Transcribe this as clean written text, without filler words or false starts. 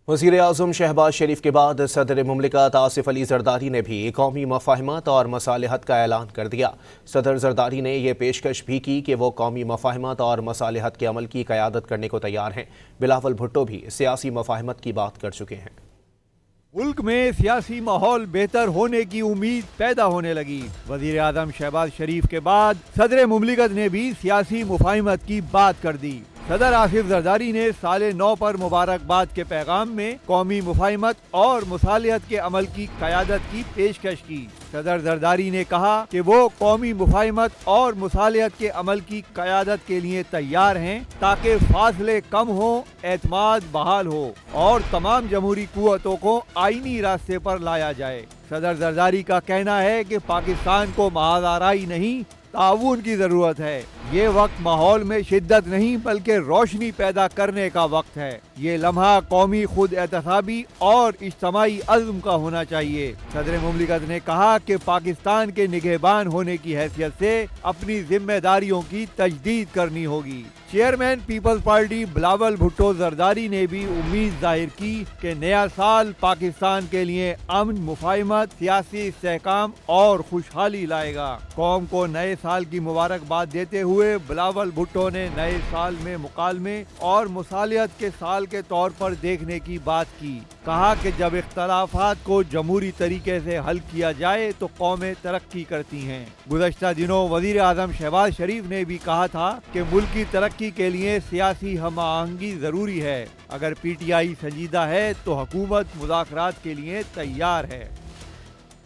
وزیر اعظم شہباز شریف کے بعد صدر مملکت آصف علی زرداری نے بھی قومی مفاہمت اور مصالحت کا اعلان کر دیا۔ صدر زرداری نے یہ پیشکش بھی کی کہ وہ قومی مفاہمت اور مصالحت کے عمل کی قیادت کرنے کو تیار ہیں۔ بلاول بھٹو بھی سیاسی مفاہمت کی بات کر چکے ہیں۔ ملک میں سیاسی ماحول بہتر ہونے کی امید پیدا ہونے لگی۔ وزیر اعظم شہباز شریف کے بعد صدر مملکت نے بھی سیاسی مفاہمت کی بات کر دی۔ صدر آصف زرداری نے سال نو پر مبارکباد کے پیغام میں قومی مفاہمت اور مصالحت کے عمل کی قیادت کی پیشکش کی۔ صدر زرداری نے کہا کہ وہ قومی مفاہمت اور مصالحت کے عمل کی قیادت کے لیے تیار ہیں تاکہ فاصلے کم ہوں، اعتماد بحال ہو اور تمام جمہوری قوتوں کو آئینی راستے پر لایا جائے۔ صدر زرداری کا کہنا ہے کہ پاکستان کو محض آرائی نہیں، تعاون کی ضرورت ہے۔ یہ وقت ماحول میں شدت نہیں بلکہ روشنی پیدا کرنے کا وقت ہے۔ یہ لمحہ قومی خود احتسابی اور اجتماعی عزم کا ہونا چاہیے۔ صدر مملکت نے کہا کہ پاکستان کے نگہبان ہونے کی حیثیت سے اپنی ذمہ داریوں کی تجدید کرنی ہوگی۔ چیئرمین پیپلز پارٹی بلاول بھٹو زرداری نے بھی امید ظاہر کی کہ نیا سال پاکستان کے لیے امن، مفاہمت، سیاسی استحکام اور خوشحالی لائے گا۔ قوم کو نئے سال کی مبارکباد دیتے ہوئے بلاول بھٹو نے نئے سال میں مکالمے اور مصالحت کے سال کے طور پر دیکھنے کی بات کی۔ کہا کہ جب اختلافات کو جمہوری طریقے سے حل کیا جائے تو قومیں ترقی کرتی ہیں۔ گزشتہ دنوں وزیر اعظم شہباز شریف نے بھی کہا تھا کہ ملک کی ترقی کے لیے سیاسی ہم آہنگی ضروری ہے۔ اگر پی ٹی آئی سنجیدہ ہے تو حکومت مذاکرات کے لیے تیار ہے۔